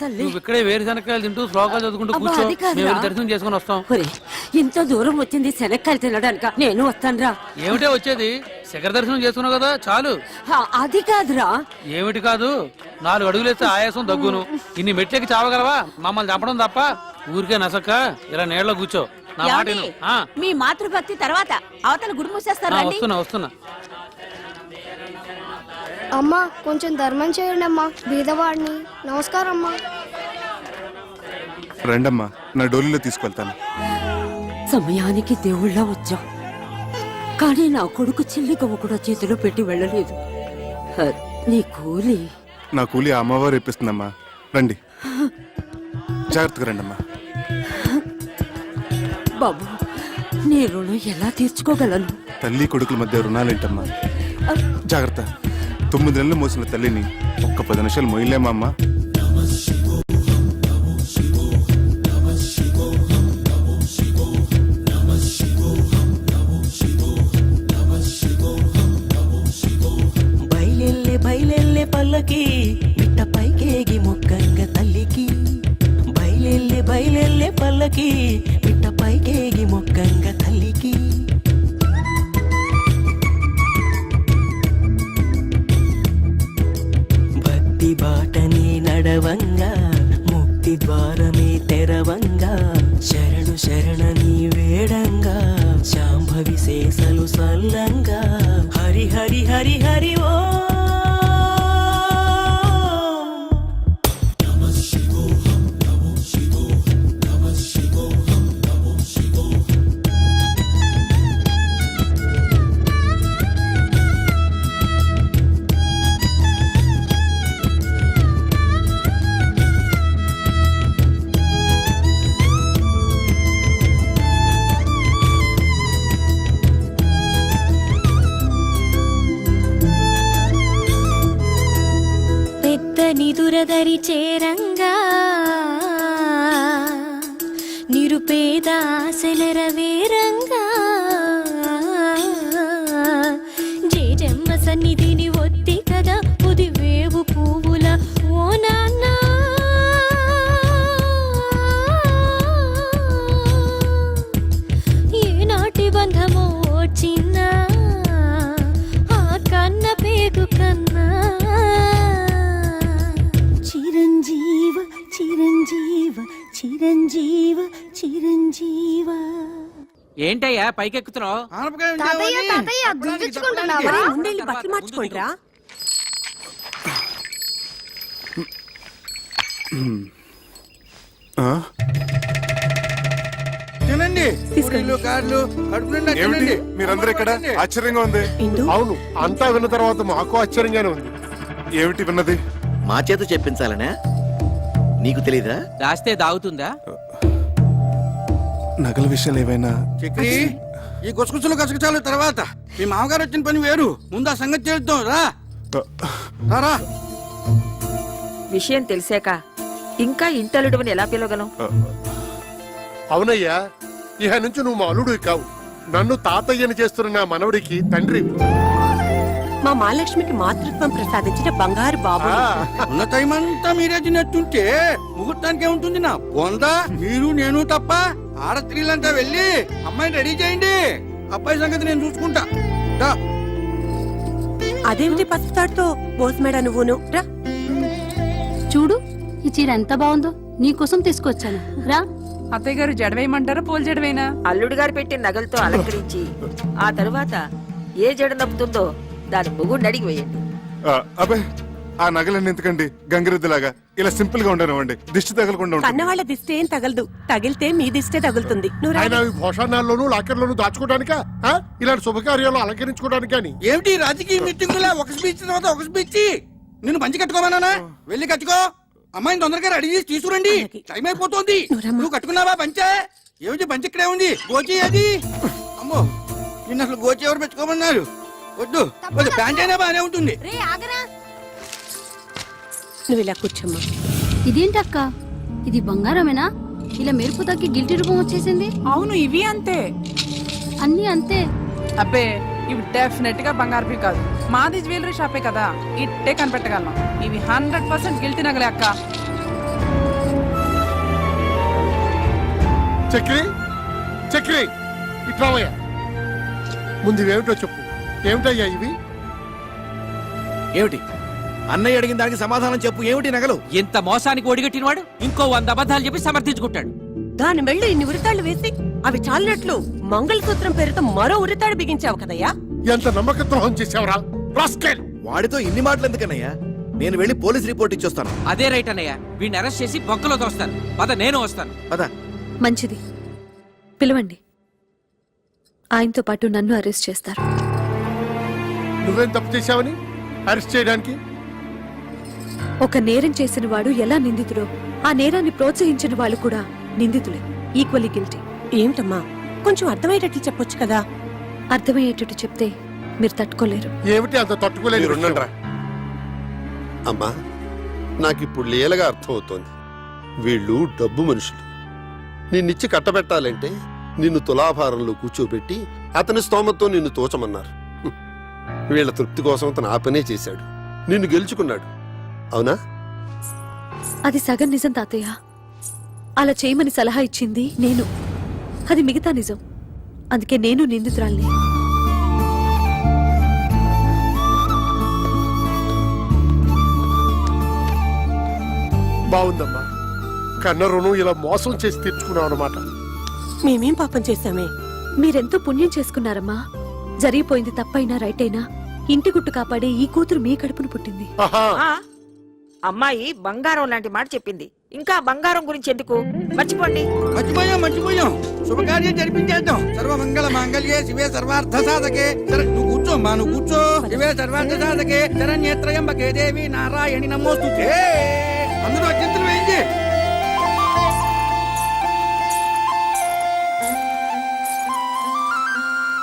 నువ్వు ఇక్కడే వేరుశనక్కాయలు తింటూ శ్లోకాలు చదువుకుంటూ కూర్చో, మేము దర్శనం చేసుకుని వస్తాం. ఇంత దూరం వచ్చింది శనక్కాయలు తినడానిక, నేను వస్తానురా. ఏమిటే వచ్చేది, శిఖర దర్శనం చేసుకున్నావు కదా చాలు. అది కాదురా. ఏమిటి కాదు, 4 అడుగులు వేస్తే ఆయాసం దగ్గును. ఇన్ని మెట్లకి చావగలవా? మమ్మల్ని చంపడం తప్ప. ఊరికే నసక్క ఇలా నీళ్ళలో కూర్చో. నా మాట విను. మీ మాతృభక్తి తర్వాత అవతల గుడి మూసేస్తారు. వస్తున్నా. అమ్మా కొంచెం ధర్మం చేయండి అమ్మా, బీదవాడిని. నమస్కారం అమ్మా. రండమ్మా, నా డోలీలో తీసుకెళ్తాను. సమయానికి దేవుళ్ళ వచ్చాం, కానీ నా కొడుకు చిల్లిగవ్వ కూడా చేతిలో పెట్టి వెళ్ళలేదు. నీ కూలి? నా కూలి అమ్మవారు ఇప్పిస్తుందమ్మా. రండి, జాగ్రత్తగా రండమ్మా. బాబు, నీ రుణం ఎలా తీర్చుకోగలను? తల్లి కొడుకుల మధ్య రుణాలేంటమ్మా. జాగ్రత్త. 9 నెలలు మోసిన తల్లిని ఒక్క 10 నిమిషాలు మోయలేమా అమ్మా? బయలెల్లే బయలెల్లే పల్లకి మిట్ట పైకేగి మొక్కంగ తల్లికి. బయలెల్లే బయలెల్లే పల్లకి మిట్ట పైకేగి మొక్కంగ తల్లికి. భక్తి బాటని నడవంగా ముక్తి ద్వారమే తెరవంగా. శరణు శరణని వేడంగా శాంభవి శేషలు సల్లంగా. హరి హరి హరి హరి ఓ. నిదురదరి చేరంగా నిరుపేద ఆశలరవేరంగా. జేజమ్మ సన్నిధిని ఒత్తి కదా పుదివేవు పువ్వుల ఓ నాన్న. ఏనాటి బంధమో చిన్న ఆ కన్న పేగు కన్నా. చిరంజీవ చిరంజీవ చిరంజీవ చిరంజీవ. ఏంటయ్యా పైకెక్కుతున్నావు? బట్టలు మార్చుకోండిరా. మీరందరూ ఇక్కడ? ఆశ్చర్యంగా ఉంది. అవును, అంతా విన్న తర్వాత మాకు ఆశ్చర్యంగానే ఉంది. ఏమిటి విన్నది? మా చేత చెప్పించాలనా? నీకు తెలీదా? దాస్తే దాగుతుందా? నగల విషయాలు ఏవైనా? చక్రి, ఈ గుసగుసలు గసగసాలు తర్వాత మీ మామగారు వచ్చిన పని వేరు. ముందు ఆ సంగతి చేద్దాం. రా. విషయం తెలిసాక ఇంకా ఇంటలుడువని ఎలా పిలవగలం? అవునయ్యా, ఇహ నుంచి నువ్వు మా అల్లుడు కావు, నన్ను తాతయ్యని చేస్తున్న నా మనవడికి తండ్రి. మా మహాలక్ష్మికి మాతృత్వం ప్రసాదించిన బంగారు బాబు. ఉన్న టైం అంతా మీరే తినట్టుంటే ముహూర్తానికి ఏముంటుంది? నా బొందా, మీరు నేను తప్ప ఆడస్త్రీలంతా వెళ్ళి అమ్మాయిని రెడీ చేయండి. అబ్బాయి సంగతి నేను చూసుకుంటా. అదేమిటి పసుపుతాడుతో బోస్మేడ నువ్వును? రా చూడు, ఈ చీర ఎంత బాగుందో, నీకోసం తీసుకొచ్చాను. రా. అత్తయ్య గారు జడవేయమంటారా పూల జడవేనా? అల్లుడు గారు పెట్టిన నగలతో అలంకరించి ఆ తరువాత ఏ జడ నప్పుతుందో దాని మొగుడిని అడిగి వేయండి. అబ్బే, ఆ నగలన్నీ ఎందుకండి గంగిరెద్దులాగా? ఇలా సింపుల్ గా ఉండనివ్వండి, దిష్టి తగలకుండా. కన్నవాళ్ళ దిష్టి ఏం తగలదు, తగిలితే మీ దిష్టే తగులుతుంది. భోషణాల్లోనూ లాకర్లోనూ దాచుకోవడానిక, ఇలాంటి శుభకార్యాలు అలంకరించుకోవడానికి. అని ఏమిటి రాజకీయ మీటింగులా ఒక స్పీచ్ తర్వాత ఒక స్పీచ్? నిన్ను పంచి కట్టుకోమన్నానా? వెళ్ళి కట్టుకో. అమ్మాయిని తొందరగా రెడీ చేసి తీసుకురండి, టైం అయిపోతుంది. నువ్వు కట్టుకున్నావా పంచే? ఏమిటి పంచి ఇక్కడే ఉంది, గోచి అది. అమ్మో, నిన్ను అసలు గోచి ఎవరు పెట్టుకోమన్నారు? వద్దు, ప్యాంట్ అయినా బాగానే ఉంటుంది. నువ్వు ఇలా కూర్చోమ్మా. ఇదేంటక్క, ఇది బంగారమేనా? ఇలా మెరుపు తగ్గి గిల్టీ రూపం వచ్చేసింది. అవును, ఇవి అంతే. అన్ని అంతే. అబ్బే, ఇవి డెఫినెట్ గా బంగారు కాదు. మాది జ్యువెలరీ షాపే కదా, ఇట్టే కనిపెట్టగలను. ఇవి 100% గిల్టీ నగలే అక్క. చక్రి చక్రి ఇట్లావయ్యా ముందు ఇవేమిటో చెప్పు. ఏమిటయ్యా ఇవి? ఏమిటి అన్నయ్య అడిగిన దానికి సమాధానం చెప్పు. ఏమిటి నగలు? ఇంత మోసానికి ఒడిగట్టినవాడు ఇంకో 100 అబద్ధాలు చెప్పి సమర్థించుకుంటాడు. దాని మెళ్ళు ఇన్ని ఉరితాళ్లు వేసి అవి చాలినట్లు మంగళసూత్రం పేరుతో మరో ఉరితాడు బిగించావు కదయ్యా. ఎంత నమ్మక ద్రోహం చేసావురా రాస్కెల్! వాడితో ఇన్ని మాటలు ఎందుకన్నయ్యా? నేను వెళ్ళి పోలీస్ రిపోర్ట్ ఇచ్చొస్తాను. అదే రైట్ అన్నయ్య, వీడిని అరెస్ట్ చేసి బొక్కలో తోస్తాను. పద, నేను వస్తాను. పద. మంచిది, పిలవండి. ఆయనతో పాటు నన్ను అరెస్ట్ చేస్తారు. నువ్వేం తప్పు చేశావని అరెస్ట్ చేయడానికి? ఒక నేరం చేసిన వాడు ఎలా నిందితుడో ఆ నేరాన్ని ప్రోత్సహించిన వాళ్ళు కూడా నిందితులే, ఈక్వల్లీ గిల్టీ. ఏమిటమ్మా, కొంచెం అర్థమయ్యేటట్లు చెప్పొచ్చు కదా. అర్థమయ్యేటట్టు చెప్తే మీరు తట్టుకోలేరు. ఏమిటి అంత తట్టుకోలేదు? మీరుండండిరా. అమ్మా, నాకిప్పుడు లీలగా అర్థమవుతోంది. వీళ్ళు డబ్బు మనుషులు. నిన్నిచ్చి కట్టబెట్టాలంటే నిన్ను తులాభారంలో కూర్చోబెట్టి అతని స్తోమతో నిన్ను తోచమన్నారు. వీళ్ళ తృప్తి కోసం అతను ఆ పనే చేశాడు. నిన్ను గెలుచుకున్నాడు. అవునా? అది సగం నిజం తాతయ్య. అలా చేయమని సలహా ఇచ్చింది నేను, అది మిగతా నిజం. అందుకే నేను నిందితురాల్ని. బాగుందమ్మా, కన్న రుణం ఇలా మోసం చేసి తీర్చుకున్నావు అన్నమాట. మేమేం పాపం చేశామే? మీరెంతో పుణ్యం చేసుకున్నారమ్మా. జరిగిపోయింది తప్పైనా రైట్ అయినా ఇంటి గుట్టు కాపాడే ఈ కూతురు మీ కడుపును పుట్టింది. ఆహా, ఆ, అమ్మాయి బంగారం లాంటి మాట చెప్పింది. ఇంకా బంగారం గురించి ఎందుకు? మర్చిపోండి. మర్చిపోయాం. శుభకార్యం జరిపించేద్దాం. సర్వమంగళ మాంగళ్యే శివే సర్వార్థ సాధకే. సరే, నువ్వు కూర్చోమ్మా, నువ్వు కూర్చో. శివే సర్వార్థ సాధకే శరణ్యేత్రయంబకే దేవి నారాయణి నమోస్తుతే. అందరూ అత్యంతరం వేయింది.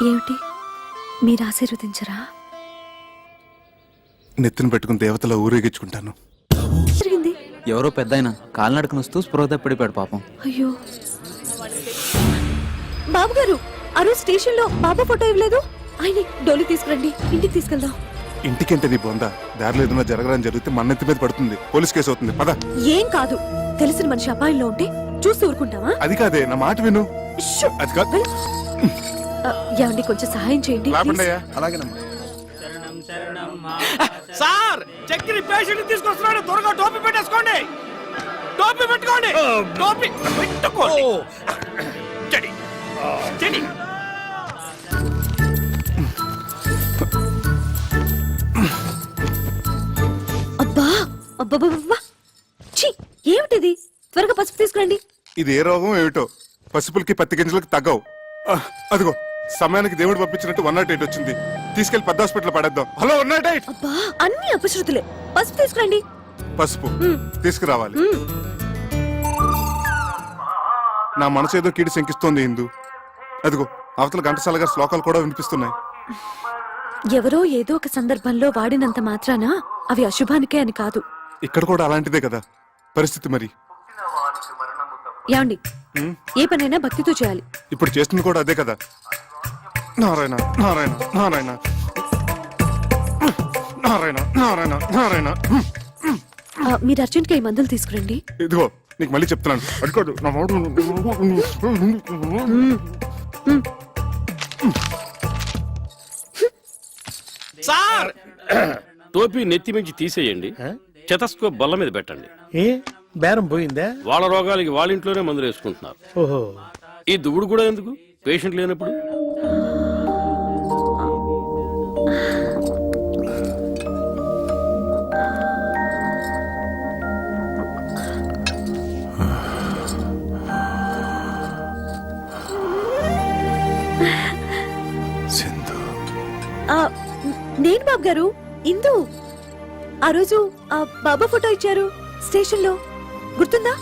ఏమిటి, మీరు ఆశీర్వదించరా? నెత్తిన పెట్టుకుని దేవతల ఊరేగించుకుంటాను. జరిగింది? ఎవరో పెద్ద ఆయన కాలినడకను వస్తూ స్పృహ తప్పిడిపోయాడు పాపం. అయ్యో, బాబు గారు, ఆ రోజు స్టేషన్ లో బాబా ఫోటో ఇవ్వలేదు. ఆయన డోలి తీసుకురండి, ఇంటికి తీసుకెళ్దాం. ఇంటికంటే నీ బొంద. దారిలో ఏదైనా జరగడానికి జరిగితే మన నెత్తి మీద పడుతుంది, పోలీస్ కేసు అవుతుంది. పద. ఏం కాదు, తెలిసిన మనిషి అపాయంలో ఉంటే చూసి ఊరుకుంటావా? అది కాదే, నా మాట విను. షూ! అది కాదు. ఏమండి, కొంచెం సహాయం చేయండి. లాపండయ్యా. అలాగేనమ్మా. సార్, చక్కెర పేషెంట్ తీసుకొస్తున్నాడు. త్వరగా టోపీ పెట్టేసుకోండి. టోపీ పెట్టుకోండి. టోపీ పెట్టుకోండి. చెడి చెడి. అబ్బా అబ్బా, ఛీ, ఏమిటిది? త్వరగా పసుపు తీసుకురండి. ఇది ఏ రోగం ఏమిటో, పసుపులకి పత్తి గింజలకి తగ్గవు. అదిగో సమయానికి దేవుడు పంపించినట్టు 108 వచ్చింది. తీసుకెళ్లి పెద్ద హాస్పిటల్ పడేద్దాం. హలో 108. అబ్బా, అన్ని అపశృతులే. పసుపు తీసుకురండి. పసుపు తీసుకురావాలి. నా మనసు ఏదో కీడి శంకిస్తోంది ఇందు. అదిగో అవతల ఘంటసాల గారి శ్లోకాలు కూడా వినిపిస్తున్నాయి. ఎవరో ఏదో ఒక సందర్భంలో వాడినంత మాత్రాన అవి అశుభానికే అని కాదు. ఇక్కడ కూడా అలాంటిదే కదా పరిస్థితి. మరి యాండి, ఏ పనైనా భక్తితో చేయాలి. ఇప్పుడు చేస్తుంది కూడా అదే కదా. నారాయణ నారాయణ నారాయణ నారాయణ నారాయణ నారాయణ. మీరు అర్జెంట్ గా ఈ మందులు తీసుకురండి. ఇదిగో నీకు మళ్ళీ చెప్తున్నాను, అడుకోదు నా మాట. సార్, టోపీ నెత్తి మించి తీసేయండి, చెతస్కోప్ బల్ల మీద పెట్టండి. ఏ బేరం పోయిందా? వాళ్ళ రోగాలకి వాళ్ళ ఇంట్లోనే మందులు వేసుకుంటున్నారు. ఓహో, ఈ దువ్వుడు కూడా ఎందుకు పేషెంట్ లేనప్పుడు? నేను బాబు గారు, ఇందు. ఆ రోజు ఆ బాబా ఫోటో ఇచ్చారు స్టేషన్ లో, గుర్తుందా?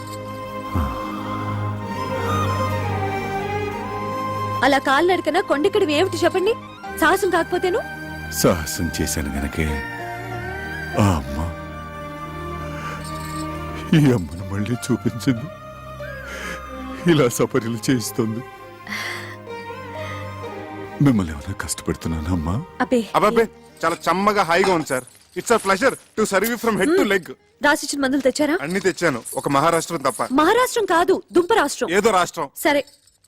అలా కాలు నడకన కొండెక్కడి ఏమిటి చెప్పండి? సాహసం కాకపోతేను? సాహసం చేశాను గనకే ఆ అమ్మ ఈ అమ్మను మళ్ళీ చూపించింది, ఇలా సపర్యలు చేయిస్తుంది. మిమ్మల్ని ఏమైనా కష్టపెడుతున్నాను అమ్మా? అబ్బే, అబ్బాబే చాలా చమ్మగా హాయిగా ఉంది sir. It's a pleasure to serve you from head to leg. రాసిచ్చిన మందులు తెచ్చారా? అన్ని తెచ్చాను, ఒక మహారాష్ట్రం తప్ప. మహారాష్ట్రం కాదు, దుంప రాష్ట్రం. ఏదో రాష్ట్రం. సరే,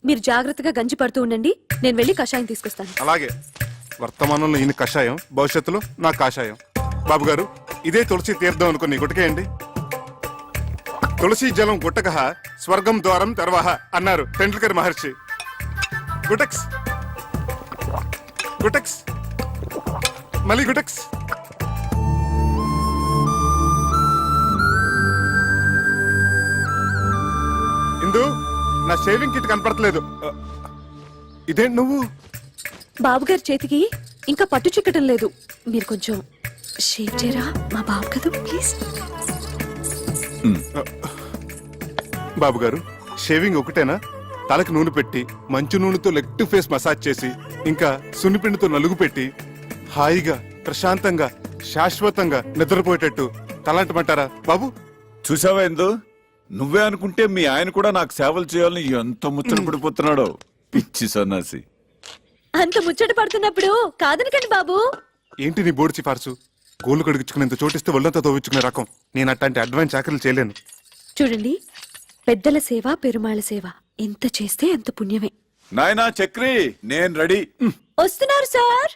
మీరు జాగ్రత్తగా గంజి పడుతూ ఉండండి, నేను వెళ్ళి కషాయం తీసుకొస్తాను. అలాగే. వర్తమానంలో ఈయన కషాయం, భవిష్యత్తులో నా కాషాయం. బాబు గారు, ఇదే తులసి తీర్థం అనుకుని గుటకేయండి. తులసి జలం గుట్టకహ స్వర్గం ద్వారం తెరవహ అన్నారు టెండూల్కర్ మహర్షి. గుటక్స్ గుటక్స్ మళ్ళీ గుటక్స్. ఇందు, నా షేవింగ్ కిట్ కనపడట్లేదు. ఇదేంటి నువ్వు? బాబుగారి చేతికి ఇంకా పట్టు చిక్కటం లేదు, మీరు కొంచెం షేవ్ చేయరా? మా బాబు కదా, ప్లీజ్. బాబు గారు, షేవింగ్ ఒకటేనా? తలకి నూనె పెట్టి మంచు నూనెతో లెగ్ టు ఫేస్ మసాజ్ చేసి ఇంకా సున్నిపిండితో నలుగు పెట్టి హాయిగా ప్రశాంతంగా శాశ్వతంగా నిద్రపోయేటట్టు తలంటమంటారా బాబు? చూసావా ఎందు, నువ్వే అనుకుంటే మీ ఆయన కూడా నాకు సేవలు చేయాలని ఎంత ముచ్చట పడిపోతున్నాడో. పిచ్చి సన్నాసి. అంత ముచ్చట పడుతున్నప్పుడు కాదనకండి బాబు. ఏంటి నీ బోర్డు సిఫార్సు? గోళ్ళు కడుగుచుకునేంత చోటిస్తే ఒళ్ళంతా తోవించుకునే రకం. నేను అట్లాంటి అడ్వాన్స్ చాకరీలు చేయలేను. చూడండి, పెద్దల సేవ పెరుమాళ సేవ ఎంత చేస్తే అంత పుణ్యమే. నాయనా చక్రి, నేను రెడీ. వస్తున్నారు సార్.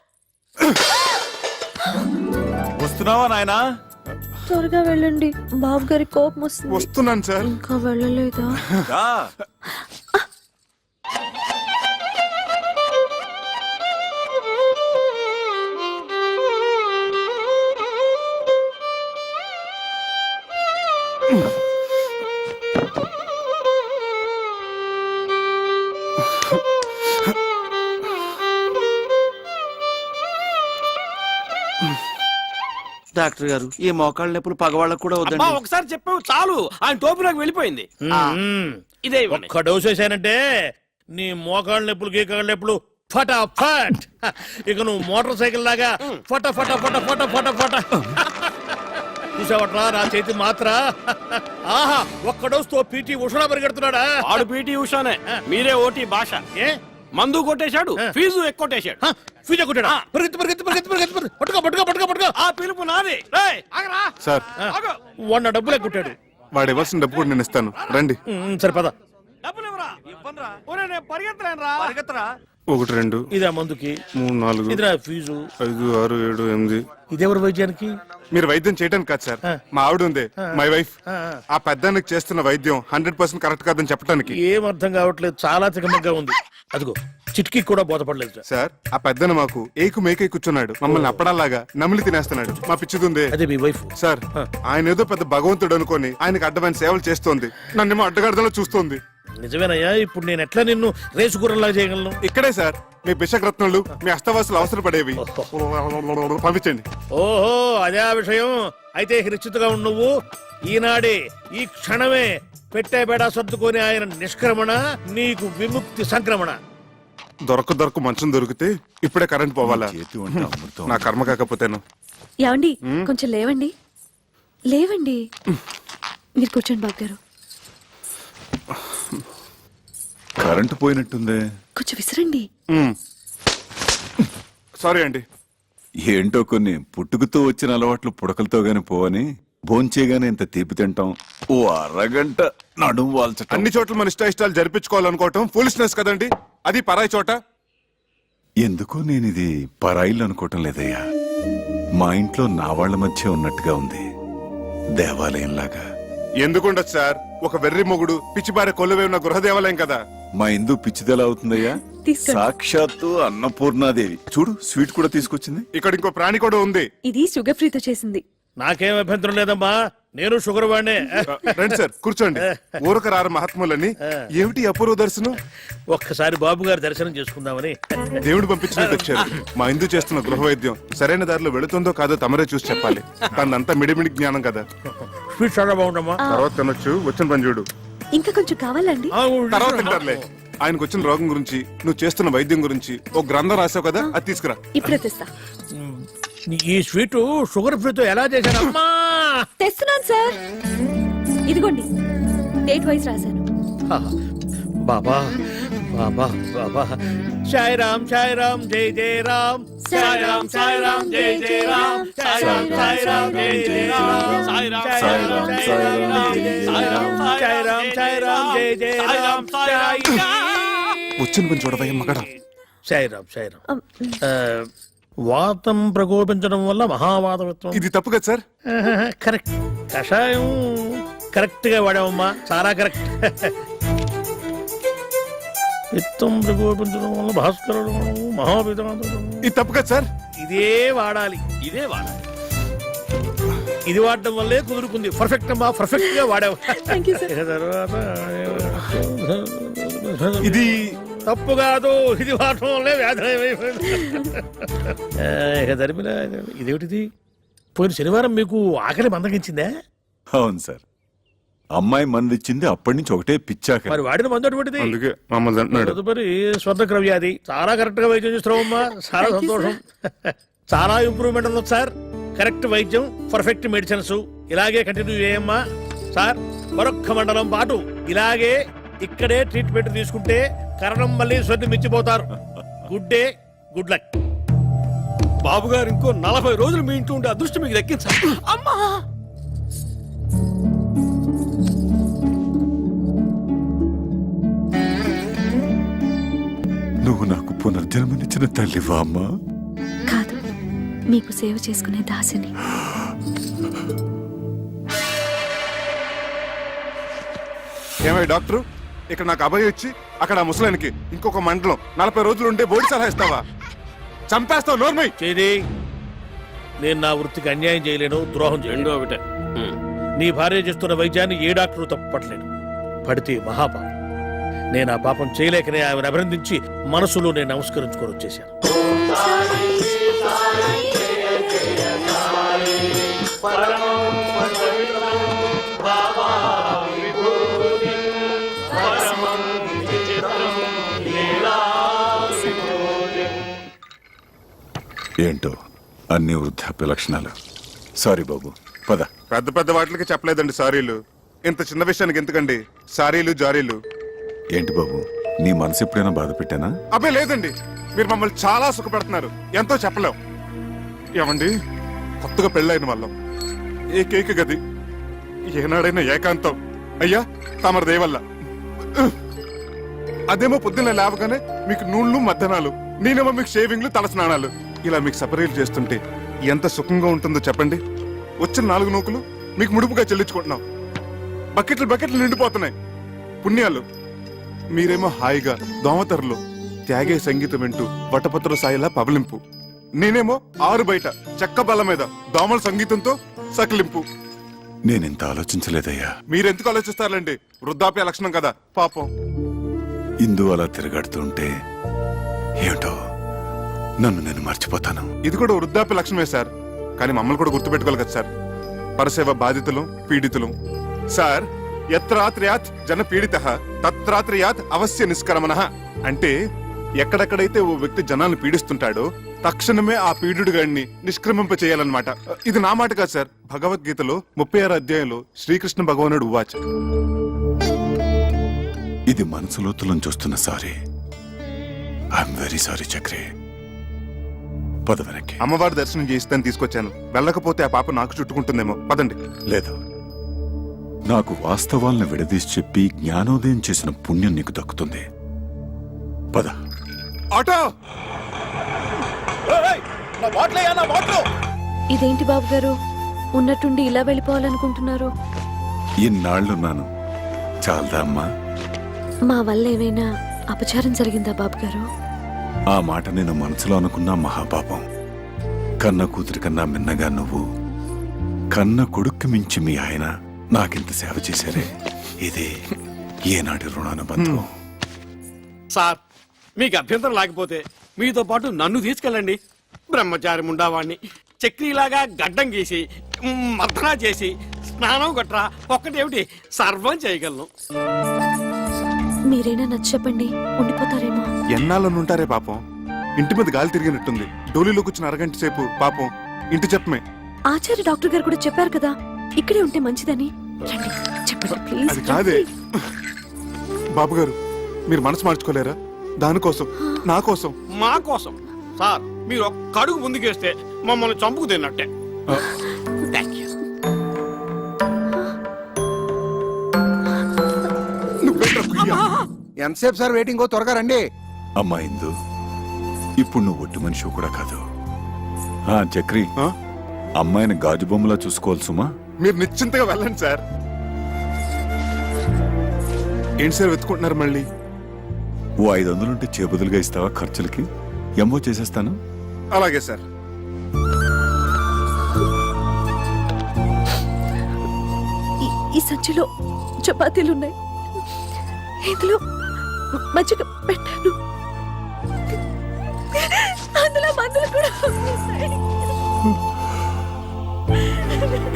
వస్తున్నావా నాయనా? త్వరగా వెళ్ళండి, బాబు గారి కోపం వస్తుంది. వస్తున్నాను సార్. ఇంకా వెళ్ళలేదా? రా. డాక్టర్ గారు, ఈ మోకాళ్ళ నొప్పులు పగవాళ్ళకు కూడా అబ్బా, వద్దండి. ఒకసారి చెప్పావు చాలు, ఆయన టోపీలోకి వెళ్ళిపోయింది. ఇదే ఇవ్వండి. ఒక్క డోసు వేసానంటే నీ మోకాళ్ళ నొప్పులు గీకాళ్ళ నొప్పులు ఫటాఫట్. ఇక నువ్వు మోటార్ సైకిల్ లాగా ఫట ఫట ఫట ఫట ఫట ఫట. చూసావట్రా నా చేతి మాత్ర? ఆహా, ఒక్క డోసుతో పీటీ ఉషా పరిగెడుతున్నాడా? ఆడు పీటీ ఉషానే, మీరే ఓటీ భాష. ఏ మందు కొట్టేశాడు, ఫీజు ఎక్కువ. ఫీజు కొట్టాడా? పరిగెత్తు పరిగెత్తు పరిగెత్తు పరిగెత్తు పరిగెత్తు. పట్టుకో పట్టుకో పట్టుకో పట్టుకో. ఆ పిలుపు నాది. రేయ్, ఆగరా. సార్, ఆగు. వాడిన డబ్బులే కొట్టాడు. వాడు ఇవ్వాల్సిన డబ్బు కూడా నేను ఇస్తాను, రండి. సరే పద. డబ్బులు ఇవ్వరా? ఒరేయ్, నేను పరిగెత్తలేనురా. పరిగెత్తరా. 1 2 ఇదా మందుకి, 3 4 ఇదిరా ఫీజు, 5 6 7 8. ఇదెవరు వైద్యానికి? మీరు వైద్యం చేయడానికి కాదు సార్, మా ఆవిడ ఉంది, మై వైఫ్. ఆ పెద్దానికి చేస్తున్న వైద్యం 100% కరెక్ట్ కాదని చెప్పడానికి. ఏం అర్థం కావట్లేదు, చాలా తికమగ్గా ఉంది. అదిగో చిట్కి కూడా బోధపడలేదు సార్. సార్, ఆ పెద్దన మాకు ఏకు మేకై కూర్చున్నాడు, మమ్మల్ని అప్పడాలాగా నమిలి తినేస్తున్నాడు. మా పిచ్చిదుందే. అదే మీ వైఫ్. సార్, ఆయన ఏదో పెద్ద భగవంతుడు అనుకొని ఆయనకు అడ్డమైన సేవలు చేస్తోంది, నన్నేమో అడ్డగడదలో చూస్తోంది. నిజమేనయ్యా, ఇప్పుడు నేను ఎట్లా నిన్ను రేసు గుర్రంలాగా చేయగలను? ఇక్కడే సార్ మీ బిషగ్రత్నాలు, మీ అస్తవాసులు అవసరపడేవి. పంపించండి. ఓహో, అదే ఆ విషయం. అయితే నిశ్చితగా ఉండు నువ్వు. ఈనాడే ఈ క్షణమే పెట్టే బేడా సర్దుకొని ఆయన నిష్క్రమణ, నీకు విముక్తి సంక్రమణ. దొరక మంచం దొరికితే ఇప్పుడే కరెంట్ పోవాలా? చేతి వంట అమృతం. నా కర్మ కాకపోతేను. ఏమండి, కొంచెం లేవండి, లేవండి. మీరు కూర్చోండి బాబు గారు. కరెంటు పోయినట్టుందే. కొంచెం విసిరండి. సారీ అండి. ఏంటో కొన్ని పుట్టుకతో వచ్చిన అలవాట్లు పుడకలతో గాని పోవని భోంచేగానే ఇంత తీపి తింటాం. ఓ అరగంట నడుము వాల్చటం. అన్ని చోట్ల మన ఇష్టాలు జరిపించుకోవాలనుకోవటం ఫూలిష్నెస్ కదండి. అది పరాయి చోట. ఎందుకో నేను ఇది పరాయిలు అనుకోవటం లేదయ్యా. మా ఇంట్లో నా వాళ్ళ మధ్య ఉన్నట్టుగా ఉంది, దేవాలయంలాగా. ఎందుకుండదు సార్, ఒక వెర్రి మొగుడు పిచ్చిబారే కొలువే ఉన్న గృహ దేవాలయం కదా. మా ఇందు పిచ్చిదెలా అవుతుందయ్యా? తీసుకోండి. సాక్షాత్తు అన్నపూర్ణాదేవి. చూడు, స్వీట్ కూడా తీసుకొచ్చింది. ఇక్కడ ఇంకో ప్రాణి కూడా ఉంది. ఇది షుగర్ ఫ్రీతో చేసింది. నాకేం అభ్యంతరం లేదమ్మా, నేను షుగర్ వాడినే. రండి సార్, కూర్చోండి. ఊరక రారు మహాత్ములని. ఏమిటి అపూర్వ దర్శనం? ఒక్కసారి బాబు గారి దర్శనం చేసుకుందామని. దేవుడు పంపించినట్టు వచ్చారు. మా ఇందు చేస్తున్న గృహ వైద్యం సరైన దారిలో వెళుతుందో కాదో తమరే చూసి చెప్పాలి. తనంతా మిడిమిడి జ్ఞానం కదా. స్వీట్ చాలా బాగుండమ్మా. తర్వాత తినొచ్చు, వచ్చిన పని చూడు. ఇంకా కొంచెం కావాలండి? తర్వాత తింటారులే. ఆయనకు వచ్చిన రోగం గురించి, నువ్వు చేస్తున్న వైద్యం గురించి ఓ గ్రంథం రాసావు కదా, అది తీసుకురా. ఇప్పుడే తెస్తా. ఈ స్వీట్ షుగర్ ఫ్రీతో ఎలా చేశారమ్మా? తెస్తున్నాను సార్, ఇదిగోండి, డేట్ వైజ్ రాశాను. బాబా బాబా బాబా సాయి రామ్ జై జయ రామ్ సాయి రామ్ జై జయ రామ్ సాయి రామ్ జై జయ రామ్ సాయి రామ్ జై జయ రామ్ వచ్చిన పని చూడవయ్య మగడా. సాయి రామ్ వాతం ప్రకోపించడం వల్ల మహావాతవిత్వం. ఇది తప్పు కదా సార్? కరెక్ట్. కషాయం కరెక్ట్ గా వాడామమ్మా, చాలా కరెక్ట్. విత్తం ప్రకోపించడం వల్ల భాస్కరుడు మహావితం. ఇది తప్పు కదా సార్? ఇదే వాడాలి. ఇది వాడటం వల్లే కుదురుకుంది. పర్ఫెక్ట్ అమ్మా, పర్ఫెక్ట్ గా వాడావు. తర్వాత ఇది తప్పు కాదు, ఇది వాడటం వల్లే వ్యాధి ఇక జరిపిన. ఇదేమిటిది? పోయిన శనివారం మీకు ఆకలి మందగించిందా? అవును సార్, అమ్మాయి మందిచ్చింది, అప్పటి నుంచి ఒకటే పిచ్చాక. మరి వాడిన మందు అటువంటిది. అందుకే మమ్మల్ని అంటున్నాడు. తదుపరి స్వర్ణక్ర వ్యాధి. చాలా కరెక్ట్ గా వైద్యం చేస్తున్నావమ్మా, చాలా సంతోషం. చాలా ఇంప్రూవ్మెంట్ ఉంది సార్. కరెక్ట్ వైద్యం, పర్ఫెక్ట్ మెడిసిన్స్. ఇలాగే కంటిన్యూ చేయమ్మా సార్. మరొక్క మండలం పాటు ఇలాగే ఇక్కడే ట్రీట్మెంట్ తీసుకుంటే కరణం మళ్ళీ స్వర్ణి మించిపోతారు. Good day, good luck. బాబు గారు ఇంకో 40 రోజులు మీ ఇంట్లో ఉండే అదృష్టం మీకు దక్కించాలి. అమ్మా నువ్వు నాకు పునర్జన్మనిచ్చిన తల్లివా అమ్మా? కాదు, మీకు సేవ చేసుకునే దాసిని. ఏమై డాక్టర్, ఇక్కడ నాకు అభయం ఇచ్చి అక్కడ ఆ ముసలానికి ఇంకొక మండలం 40 రోజులు ఉండే బోడి సలహా ఇస్తావా? చంపేస్తావు. నోర్మై చేది. నేను నా వృత్తికి అన్యాయం చేయలేను, ద్రోహం చేయలేను. ఒకటే, నీ భార్య చేస్తున్న వైద్యాన్ని ఏ డాక్టరు తప్పట్లేను. పడితే మహాపాపం. నేను ఆ పాపం చేయలేకనే ఆమెను అభినందించి మనసులో నేను నమస్కరించుకొని వచ్చేసాను. ఏంటో అన్ని వృద్ధాప్య లక్షణాలు. సారీ బాబు, పద. పెద్ద పెద్ద వాటికి చెప్పలేదండి సారీలు. ఇంత చిన్న విషయానికి ఎందుకండి సారీలు జారీలు? ఏంటి బాబు, నీ మనసు ఎప్పుడైనా బాధ పెట్టానా? అబ్బే లేదండి, మీరు మమ్మల్ని చాలా సుఖపెడుతున్నారు. ఎంతో చెప్పలేం. ఏమండి, కొత్తగా పెళ్ళైన వాళ్ళం, ఏకైక గది, ఏనాడైనా ఏకాంతం. అయ్యా తమరి దయవల్ల. అదేమో పొద్దున్న లేవగానే మీకు నూళ్ళు మధ్యాహ్నాలు, నేనేమో మీకు షేవింగ్లు, తలస్నానాలు. ఇలా మీకు సపరేట్ చేస్తుంటే ఎంత సుఖంగా ఉంటుందో చెప్పండి. వచ్చిన 4 నూకులు మీకు ముడుపుగా చెల్లించుకుంటున్నాం. బకెట్లు నిండిపోతున్నాయి పుణ్యాలు. మీరేమో హాయిగా దోమతెరలు త్యాగే సంగీతం వింటూ వటపత్ర సాయిలా పబలింపు. నేనేమో ఆరు బయట చెక్క బల్ల మీద దోమల సంగీతంతో సకిలింపు. నేనెంత ఆలోచించలేదయ్యా. మీరెందుకు ఆలోచిస్తారులేండి, వృద్ధాప్య లక్షణం కదా పాపం. ఇందు అలా తిరగడుతుంటే ఏమిటో నన్ను నేను మర్చిపోతాను. ఇది కూడా వృద్ధాప్య లక్షణమే సార్, కానీ మమ్మల్ని కూడా గుర్తుపెట్టుకోవాలి కదా సార్. పరసేవ బాధితులు, పీడితులు. సార్, యత్రాత్రయాత్ జన పీడిత తత్రాత్రయాత్ అవశ్య నిష్కరమణ. అంటే ఎక్కడెక్కడైతే ఓ వ్యక్తి జనాన్ని పీడిస్తుంటాడో తక్షణమే ఆ పీడుడు గాడిని నిష్క్రమింప చేయాలన్నమాట. ఇది నా మాట కాదు సార్, భగవద్గీతలో 36వ అధ్యాయంలో శ్రీకృష్ణ భగవానుడు ఉవాచ. ఇది మనసులోతులను చూస్తున్న sorry. I'm very sorry Chakri. పద వెనక్కి. అమ్మవారి దర్శనం చేయిస్తాను తీసుకొచ్చాను. వెళ్ళకపోతే ఆ పాప నాకు చుట్టుకుంటుందేమో. పదండి. లేదు, నాకు వాస్తవాలను విడదీసి చెప్పి జ్ఞానోదయం చేసిన పుణ్యం నీకు దక్కుతుంది. పద. ఆటో! ఇదేంటి బాబు గారు, ఉన్నట్టుండి ఇలా వెళ్ళిపోవాలనుకుంటున్నారు? ఇన్నాళ్లున్నాను, చాలదా అమ్మా? మా వల్ల ఏమైనా అపచారం జరిగిందా బాబు గారు? ఆ మాట నేను మనసులో అనుకున్నా మహాపాపం. కన్న కూతురి కన్నా మిన్నగా నువ్వు, కన్న కొడుక్కి మించి మీ ఆయన నాకింత సేవ చేశారే. ఇది ఏనాటి రుణానుబంధం. సార్, మీకు అభ్యంతరం లేకపోతే మీతో పాటు నన్ను తీసుకెళ్ళండి. బ్రహ్మచారి ముండావాణ్ణి చక్రీలాగా గడ్డం గీసి మర్దనా చేసి స్నానం గట్రా ఒక్కటేమిటి సర్వం చేయగలను. మీరైనా నచ్చ చెప్పండి, ఉండిపోతారేమో. ఎన్నాళ్ళనుంటారే పాపం. ఇంటి మీద గాలి తిరిగినట్టుంది. డోలీలో కూర్చున్న అరగంట సేపు పాపం ఇంటి చెప్పమే. ఆచార్య డాక్టర్ గారు కూడా చెప్పారు కదా ఇక్కడే ఉంటే మంచిదని. రండి, చెప్పండి ప్లీజ్. అది కాదే బాబు గారు, మీరు మనసు మార్చుకోలేరా? దానికోసం నా కోసం మా కోసం సార్ మీరు ఒక్క అడుగు ముందుకేస్తే మమ్మల్ని చంపుకు తిన్నట్టే. Thank you. ఎంతసేపు సార్ వెయిటింగ్? త్వరగా రండి. అమ్మా ఇందు, ఇప్పుడు నువ్వు ఒట్టి మనిషి కూడా కాదు. చక్రి, ఆ? అమ్మాయిని గాజు బొమ్మలా చూసుకోవాలి సుమా. మీరు నిశ్చింతగా వెళ్ళండి సార్. ఏంటి సార్ వెతుకుంటున్నారు మళ్ళీ? ఓ 500 ఉంటే చేబదులుగా ఇస్తావా ఖర్చులకి? ఎంఓ చేసేస్తాను. అలాగే సార్. ఈ సంచిలో చపాతీలున్నాయి, ఇందులో మంచిగా పెట్టాను, అందులో మందులు కూడా ఉన్నాయి.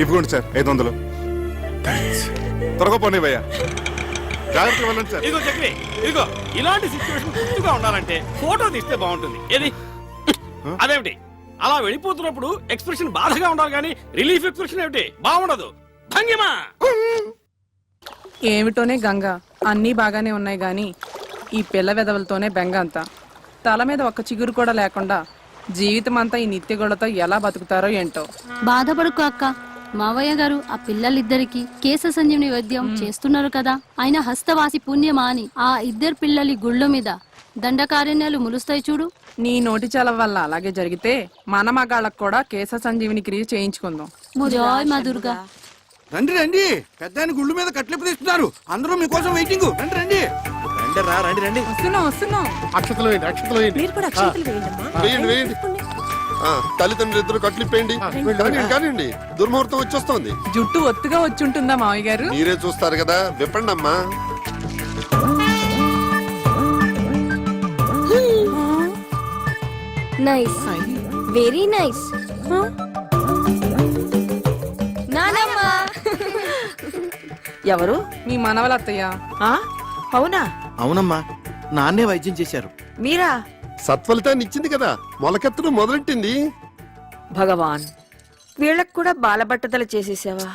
ఇవ్వండి సార్ 500. త్వరగా పోనీవయ్యా. జాగ్రత్తగా వెళ్ళండి సార్. ఇదిగో చక్రి, ఇదిగో ఇలాంటి సిచ్యువేషన్ గుర్తుగా ఉండాలంటే ఫోటో తీస్తే బాగుంటుంది. ఏది? అదేమిటి అలా వెళ్ళిపోతున్నప్పుడు ఎక్స్ప్రెషన్ బాధగా ఉండాలి కానీ రిలీఫ్ ఎక్స్ప్రెషన్ ఏమిటి బాగుండదు. భంగిమా. ఏమిటోనే గంగ, అన్నీ బాగానే ఉన్నాయి గాని ఈ పిల్ల వెదవులతోనే బెంగ అంతా. తల మీద ఒక్క చిగురు కూడా లేకుండా జీవితం అంతా ఈ నిత్యగొడతో ఎలా బతుకుతారో ఏంటో. బాధపడుకో అక్క, మావయ్య గారు ఆ పిల్లలిద్దరికి కేశ సంజీవని వైద్యం చేస్తున్నారు కదా. ఆయన హస్తవాసి పుణ్యమా అని ఆ ఇద్దరు పిల్లలి గుళ్ళ మీద దండకారణ్యాలు ములుస్తాయి చూడు. నీ నోటి చలవ వల్ల అలాగే జరిగితే మన మగాళ్ళకు కూడా కేశ సంజీవిని క్రియ చేయించుకుందాం. జోయ్ మా దుర్గా. రండి రండి, పెద్ద ఆయన గుళ్ళు మీద కట్లెప్పు తీస్తున్నారు. అందరూ మీకోసం వెయిటింగ్. రండి రండి. వస్తున్నాం వస్తున్నాం. అక్షతలు వేయండి, అక్షతలు వేయండి. మీరు కూడా అక్షంతలు వేయండమ్మా. వేయండి వేయండి. తల్లిదండ్రులు ఇద్దరు కట్లిప్పేయండి. కానివ్వండి, దుర్ముహూర్తం వచ్చేస్తోంది. జుట్టు ఒత్తుగా వచ్చుంటుందా మావయ్య గారు? మీరే చూస్తారు కదా, విప్పండి అమ్మా. Nice, very nice. నానమ్మా. ఎవరు? మీ మనవలత్తయ్య. అవునా? అవునమ్మా, నాన్నే వైద్యం చేశారు. మీరా? సత్ఫలితాన్ని ఇచ్చింది కదా, మొలకెత్తడం మొదలెట్టింది. భగవాన్, వీళ్ళకు కూడా బాలబట్టతలు చేసేసావా?